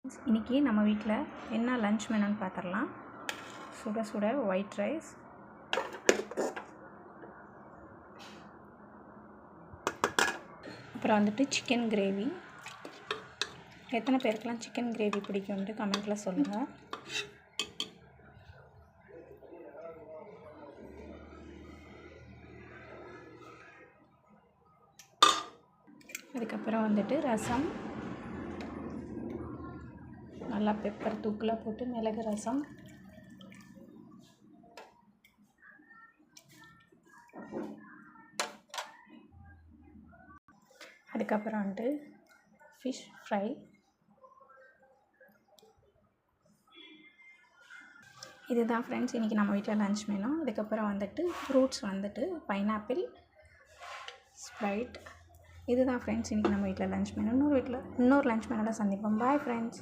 இன்றைக்கி நம்ம வீட்டில் என்ன லன்ச் மெனுன்னு பார்த்துடலாம். சுட சுட ஒயிட் ரைஸ், அப்புறம் வந்துட்டு சிக்கன் கிரேவி. எத்தனை பேருக்கெலாம் சிக்கன் கிரேவி பிடிக்கும்ட்டு கமெண்ட்டில் சொல்லுங்கள். அதுக்கப்புறம் வந்துட்டு ரசம், நல்லா பெப்பர் தூக்கில் போட்டு மிளகு ரசம். அதுக்கப்புறம் வந்துட்டு ஃபிஷ் ஃப்ரை. இதுதான் ஃப்ரெண்ட்ஸ் இன்றைக்கி நம்ம வீட்டில் லன்ச் மெனு. அதுக்கப்புறம் வந்துட்டு ஃப்ரூட்ஸ் வந்துட்டு பைனாப்பிள், ஸ்ப்ரைட். இதுதான் ஃப்ரெண்ட்ஸ் இன்றைக்கி நம்ம வீட்டில் லன்ச் மெனு. இன்னொரு லன்ச் மெனுவில் சந்திப்போம். Bye friends.